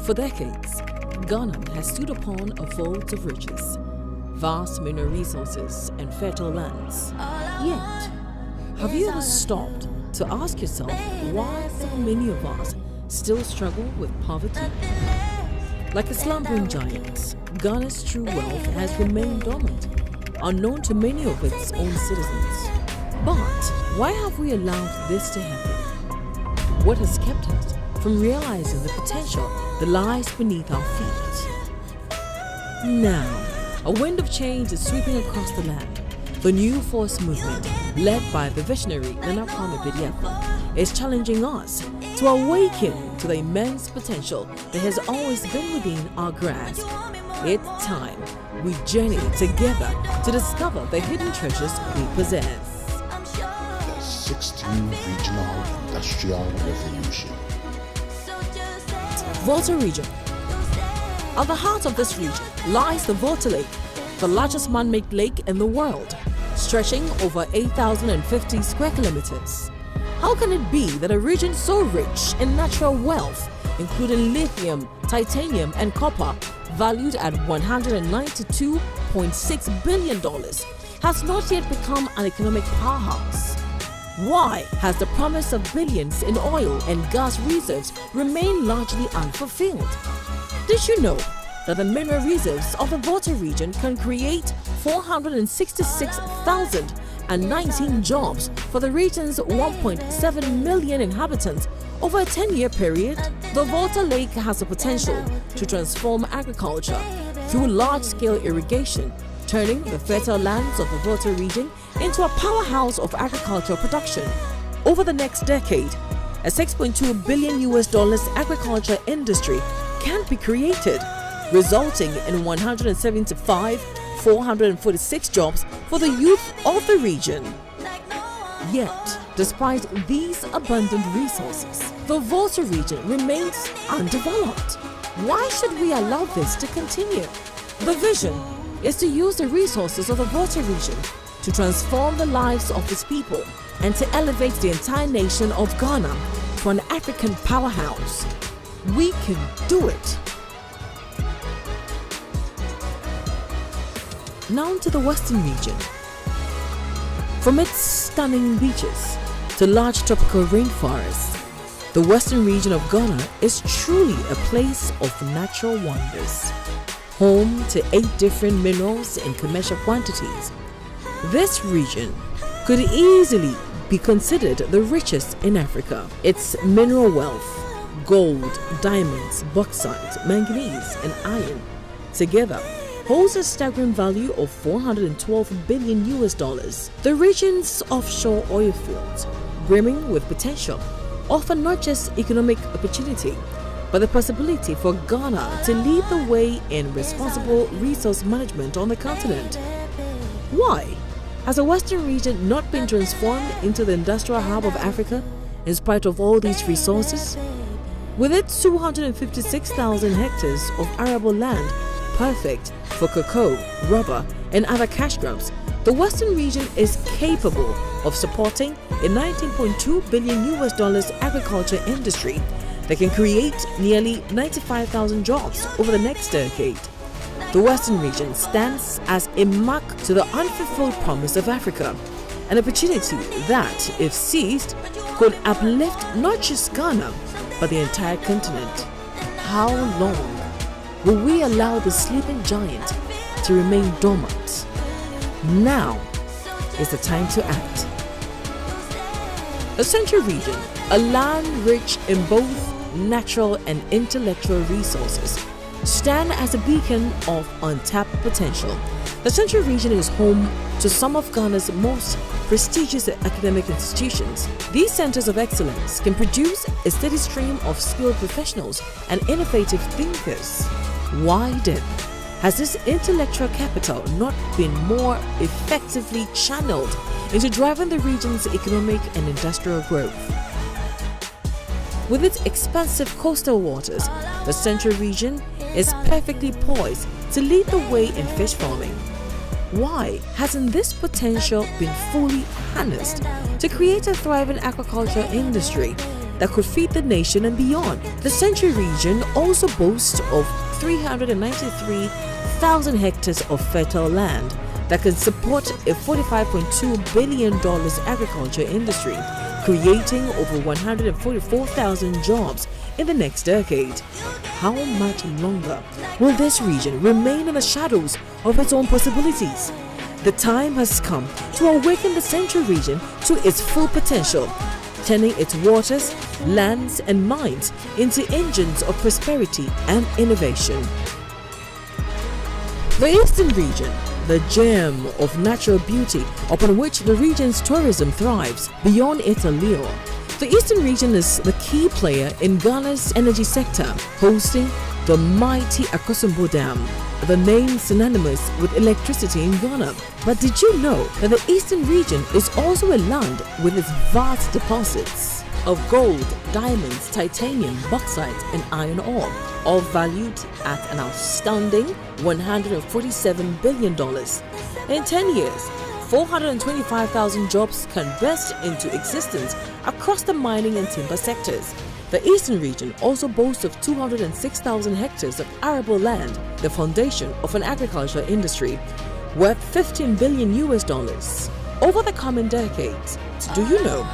For decades, Ghana has stood upon a vault of riches, vast mineral resources and fertile lands. Yet, have you ever stopped to ask yourself why so many of us still struggle with poverty? Like a slumbering giant, Ghana's true wealth has remained dormant, unknown to many of its own citizens. But why have we allowed this to happen? What has kept us from realizing the potential that lies beneath our feet? Now, a wind of change is sweeping across the land. The New Force movement, led by the visionary Nana Kwame Bediako, is challenging us to awaken to the immense potential that has always been within our grasp. It's time we journey together to discover the hidden treasures we possess. The 16th Regional Industrial Revolution. Volta Region. At the heart of this region lies the Volta Lake, the largest man-made lake in the world, stretching over 8,050 square kilometers. How can it be that a region so rich in natural wealth, including lithium, titanium, and copper, valued at $192.6 billion, has not yet become an economic powerhouse? Why has the promise of billions in oil and gas reserves remained largely unfulfilled? Did you know that the mineral reserves of the Volta region can create 466,019 jobs for the region's 1.7 million inhabitants over a 10-year period? The Volta Lake has the potential to transform agriculture through large-scale irrigation, turning the fertile lands of the Volta region into a powerhouse of agricultural production. Over the next decade, a $6.2 billion agriculture industry can be created, resulting in 446 jobs for the youth of the region. Yet, despite these abundant resources, the Volta region remains undeveloped. Why should we allow this to continue? The vision is to use the resources of the Volta region to transform the lives of its people and to elevate the entire nation of Ghana to an African powerhouse. We can do it. Now to the Western region. From its stunning beaches to large tropical rainforests, the Western region of Ghana is truly a place of natural wonders. Home to 8 different minerals in commercial quantities, this region could easily be considered the richest in Africa. Its mineral wealth, gold, diamonds, bauxite, manganese, and iron, together holds a staggering value of $412 billion. The region's offshore oil fields, brimming with potential, offer not just economic opportunity, but the possibility for Ghana to lead the way in responsible resource management on the continent. Why has the Western region not been transformed into the industrial hub of Africa in spite of all these resources? With its 256,000 hectares of arable land, perfect for cocoa, rubber, and other cash crops, the Western region is capable of supporting a $19.2 billion agriculture industry that can create nearly 95,000 jobs over the next decade. The Western region stands as a mark to the unfulfilled promise of Africa, an opportunity that, if seized, could uplift not just Ghana, but the entire continent. How long will we allow the sleeping giant to remain dormant? Now is the time to act. The Central region, a land rich in both natural and intellectual resources, stand as a beacon of untapped potential. The Central region is home to some of Ghana's most prestigious academic institutions. These centers of excellence can produce a steady stream of skilled professionals and innovative thinkers. Why then has this intellectual capital not been more effectively channeled into driving the region's economic and industrial growth? With its expansive coastal waters, the Central region is perfectly poised to lead the way in fish farming. Why hasn't this potential been fully harnessed to create a thriving agriculture industry that could feed the nation and beyond. The Central region also boasts of 393,000 hectares of fertile land that can support a $45.2 billion agriculture industry, creating over 144,000 jobs in the next decade. How much longer will this region remain in the shadows of its own possibilities? The time has come to awaken the Central region to its full potential, turning its waters, lands, and mines into engines of prosperity and innovation. The Eastern region, the gem of natural beauty upon which the region's tourism thrives beyond its allure. The Eastern region is the key player in Ghana's energy sector, hosting the mighty Akosombo Dam, the name synonymous with electricity in Ghana. But did you know that the Eastern region is also a land with its vast deposits of gold, diamonds, titanium, bauxite, and iron ore, all valued at an astounding $147 billion. In 10 years, 425,000 jobs can burst into existence across the mining and timber sectors. The Eastern region also boasts of 206,000 hectares of arable land, the foundation of an agricultural industry worth $15 billion. Over the coming decades, do you know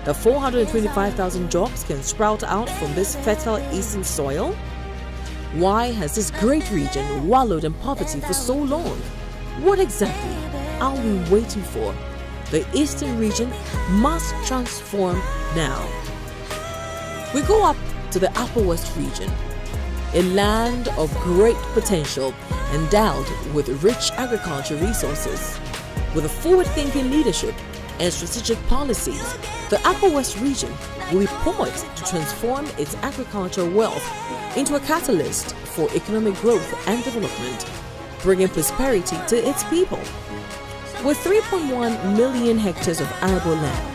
that 425,000 jobs can sprout out from this fertile eastern soil? Why has this great region wallowed in poverty for so long? What exactly are we waiting for? The Eastern region must transform now. We go up to the Upper West region, a land of great potential endowed with rich agricultural resources. With a forward-thinking leadership and strategic policies, the Upper West region will be poised to transform its agricultural wealth into a catalyst for economic growth and development, bringing prosperity to its people. With 3.1 million hectares of arable land,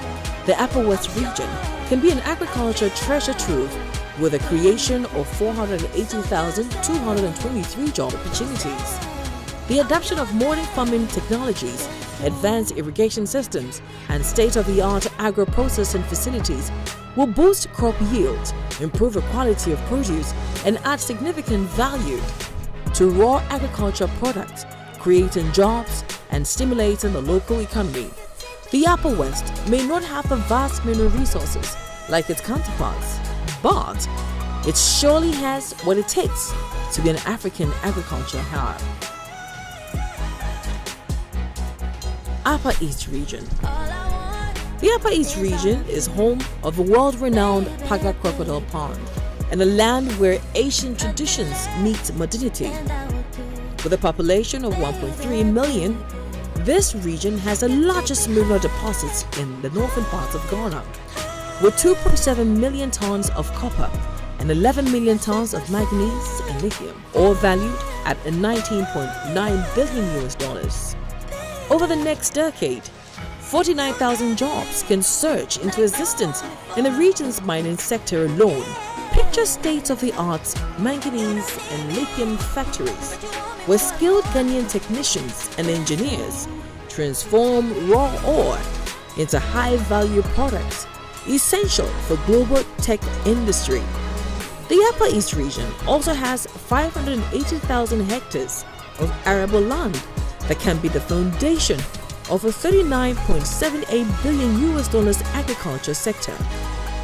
the Upper West region can be an agricultural treasure trove with the creation of 480,223 job opportunities. The adoption of modern farming technologies, advanced irrigation systems, and state-of-the-art agro-processing facilities will boost crop yields, improve the quality of produce, and add significant value to raw agricultural products, creating jobs and stimulating the local economy. The Upper West may not have the vast mineral resources like its counterparts, but it surely has what it takes to be an African agriculture hub. Upper East Region. The Upper East Region is home of the world-renowned Paga Crocodile Pond and a land where ancient traditions meet modernity. With a population of 1.3 million, this region has the largest mineral deposits in the northern parts of Ghana, with 2.7 million tons of copper and 11 million tons of manganese and lithium, all valued at $19.9 billion. Over the next decade, 49,000 jobs can surge into existence in the region's mining sector alone. Picture state-of-the-art manganese and lithium factories, where skilled Ghanaian technicians and engineers transform raw ore into high-value products essential for global tech industry. The Upper East region also has 580,000 hectares of arable land that can be the foundation of a $39.78 billion agriculture sector,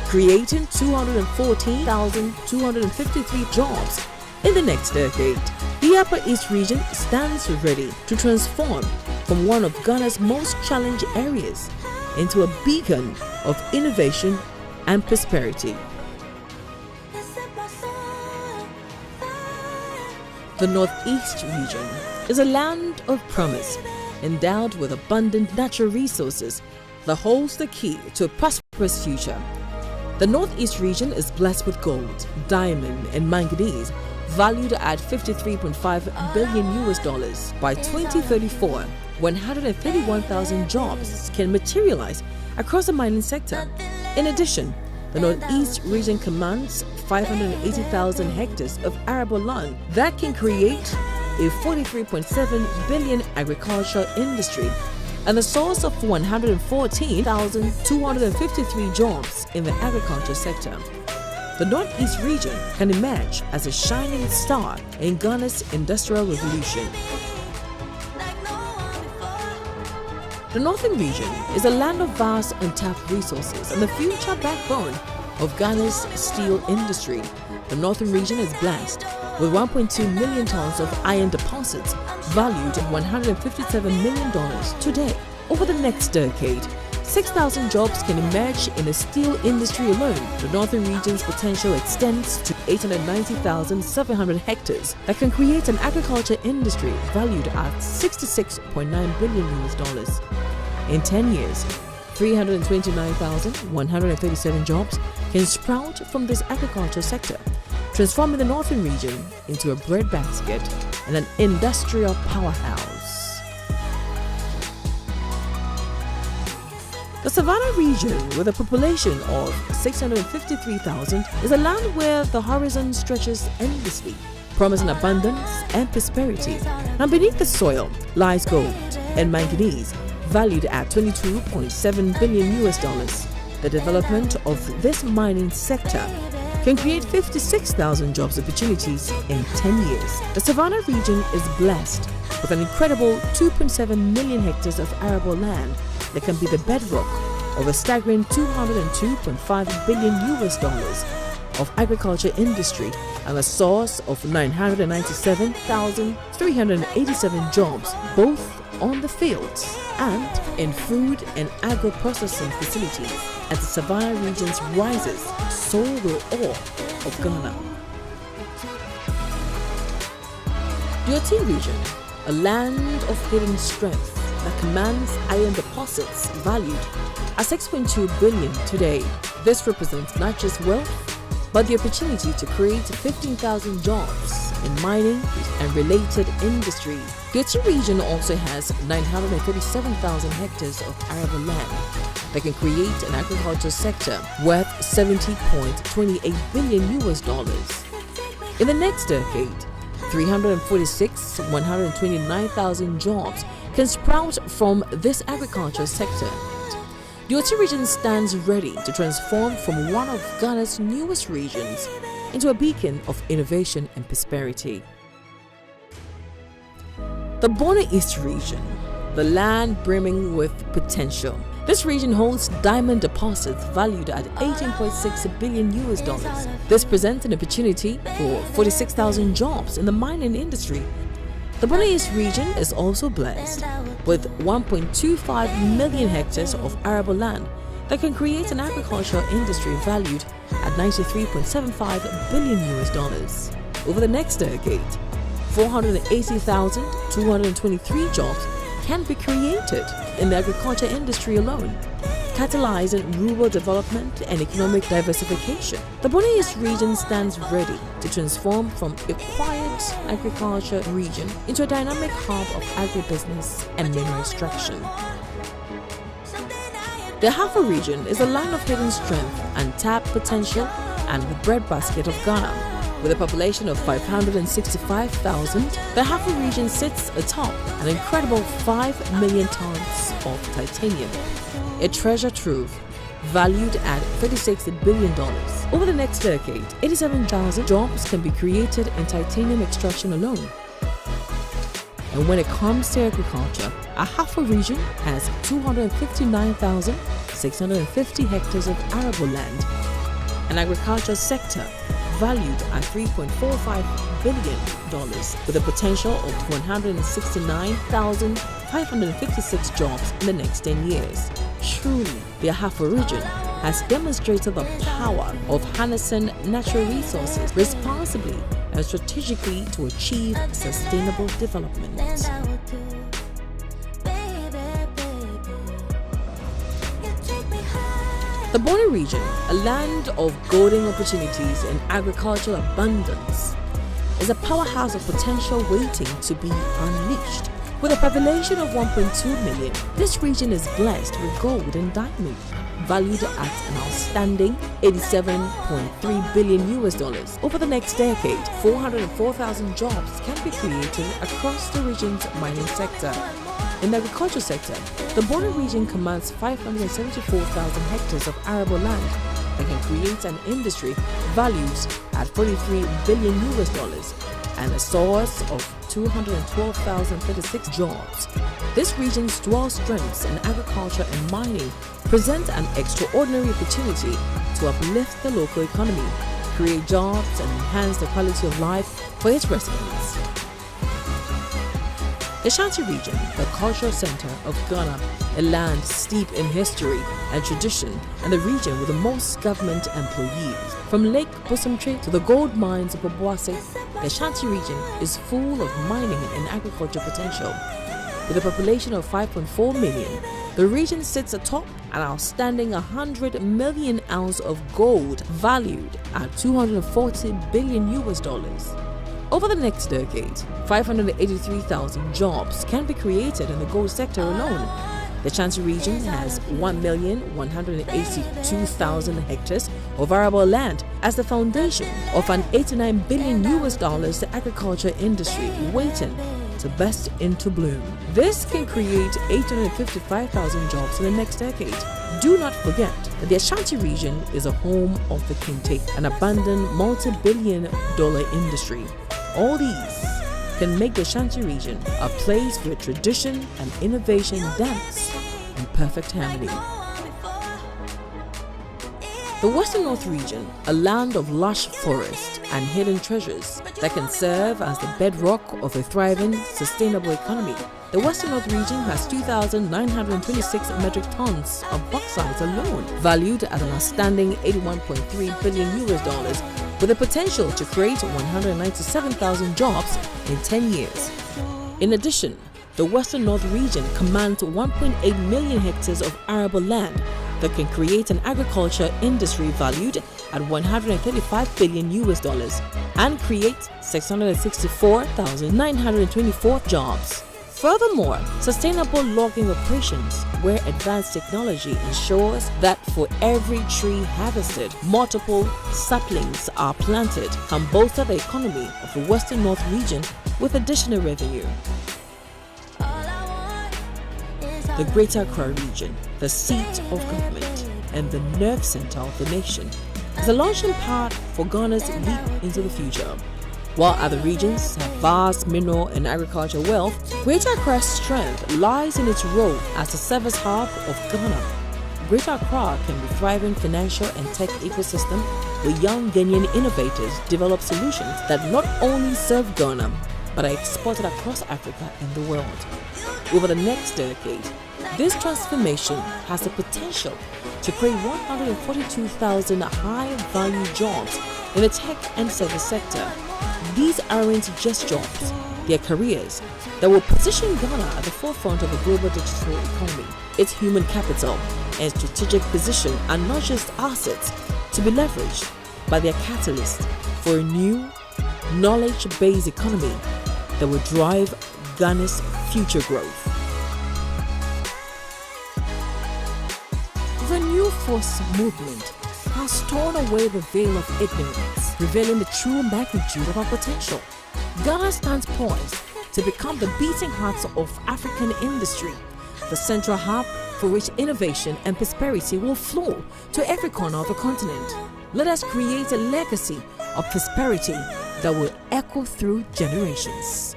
creating 214,253 jobs in the next decade. The Upper East region stands ready to transform from one of Ghana's most challenged areas into a beacon of innovation and prosperity. The Northeast region is a land of promise, endowed with abundant natural resources that holds the key to a prosperous future. The Northeast region is blessed with gold, diamond, and manganese, valued at $53.5 billion. By 2034, 131,000 jobs can materialize across the mining sector. In addition, the Northeast region commands 580,000 hectares of arable land that can create a $43.7 billion agricultural industry, and the source of 114,253 jobs in the agriculture sector. The Northeast region can emerge as a shining star in Ghana's industrial revolution. The Northern region is a land of vast untapped resources and the future backbone of Ghana's steel industry. The Northern region is blessed with 1.2 million tons of iron deposits valued at $157 million today. Over the next decade, 6,000 jobs can emerge in the steel industry alone. The Northern region's potential extends to 890,700 hectares that can create an agriculture industry valued at $66.9 billion. In 10 years, 329,137 jobs can sprout from this agriculture sector, transforming the Northern region into a breadbasket and an industrial powerhouse. The Savannah region, with a population of 653,000, is a land where the horizon stretches endlessly, promising abundance and prosperity. And beneath the soil lies gold and manganese, valued at $22.7 billion. The development of this mining sector can create 56,000 jobs opportunities in 10 years. The Savannah region is blessed with an incredible 2.7 million hectares of arable land that can be the bedrock of a staggering $202.5 billion of agriculture industry and a source of 997,387 jobs, both on the fields and in food and agro-processing facilities. As the Savannah region rises, so will all of Ghana. The Oti region, a land of hidden strength that commands iron deposits valued at $6.2 billion today. This represents not just wealth, but the opportunity to create 15,000 jobs in mining and related industries. The Oti region also has 937,000 hectares of arable land that can create an agriculture sector worth $70.28 billion. In the next decade, 129,000 jobs can sprout from this agriculture sector. The Oti region stands ready to transform from one of Ghana's newest regions into a beacon of innovation and prosperity. The Borno East region, the land brimming with potential. This region holds diamond deposits valued at $18.6 billion. This presents an opportunity for 46,000 jobs in the mining industry. The Borno East region is also blessed with 1.25 million hectares of arable land that can create an agricultural industry valued at $93.75 billion. Over the next decade, 480,223 jobs can be created in the agriculture industry alone, catalyzing rural development and economic diversification. The Borno East region stands ready to transform from a quiet agriculture region into a dynamic hub of agribusiness and mineral extraction. The Ahafo region is a land of hidden strength and tapped potential and the breadbasket of Ghana. With a population of 565,000, the Ahafo region sits atop an incredible 5 million tons of titanium, a treasure trove valued at $36 billion. Over the next decade, 87,000 jobs can be created in titanium extraction alone. And when it comes to agriculture, Ahafo region has 259,650 hectares of arable land, an agriculture sector valued at $3.45 billion with a potential of 169,556 jobs in the next 10 years. Truly, the Ahafo region has demonstrated the power of harnessing natural resources responsibly and strategically to achieve sustainable development. The Borno region, a land of golden opportunities and agricultural abundance, is a powerhouse of potential waiting to be unleashed. With a population of 1.2 million, this region is blessed with gold and diamond, valued at an outstanding $87.3 billion. Over the next decade, 404,000 jobs can be created across the region's mining sector. In the agriculture sector, the border region commands 574,000 hectares of arable land that can create an industry valued at $43 billion and a source of 212,036 jobs. This region's dual strengths in agriculture and mining present an extraordinary opportunity to uplift the local economy, create jobs, and enhance the quality of life for its residents. The Ashanti region, the cultural center of Ghana, a land steeped in history and tradition, and the region with the most government employees. From Lake Bosomtwe to the gold mines of Boboase, the Ashanti region is full of mining and agriculture potential. With a population of 5.4 million, the region sits atop an outstanding 100 million ounces of gold valued at $240 billion. Over the next decade, 583,000 jobs can be created in the gold sector alone. The Ashanti region has 1,182,000 hectares of arable land as the foundation of an $89 billion agriculture industry waiting to burst into bloom. This can create 855,000 jobs in the next decade. Do not forget that the Ashanti region is a home of the kente, an abandoned multi-billion-dollar industry. All these can make the Ashanti region a place where tradition and innovation dance in perfect harmony. The Western North region, a land of lush forest and hidden treasures that can serve as the bedrock of a thriving, sustainable economy. The Western North region has 2,926 metric tons of bauxite alone, valued at an outstanding $81.3 billion, with the potential to create 197,000 jobs in 10 years. In addition, the Western North region commands 1.8 million hectares of arable land that can create an agriculture industry valued at $135 billion and create 664,924 jobs. Furthermore, sustainable logging operations, where advanced technology ensures that for every tree harvested, multiple saplings are planted, can bolster the economy of the Western North region with additional revenue. The Greater Accra region, the seat of government and the nerve center of the nation, is a launching pad for Ghana's leap into the future. While other regions have vast mineral and agricultural wealth, Greater Accra's strength lies in its role as the service hub of Ghana. Greater Accra can be a thriving financial and tech ecosystem where young Ghanaian innovators develop solutions that not only serve Ghana, but are exported across Africa and the world. Over the next decade, this transformation has the potential to create 142,000 high-value jobs in the tech and service sector. These aren't just jobs, they are careers that will position Ghana at the forefront of the global digital economy. Its human capital and strategic position are not just assets to be leveraged, but they are catalysts for a new, knowledge-based economy that will drive Ghana's future growth. The New Force movement has torn away the veil of ignorance, revealing the true magnitude of our potential. Ghana stands poised to become the beating heart of African industry, the central hub for which innovation and prosperity will flow to every corner of the continent. Let us create a legacy of prosperity that will echo through generations.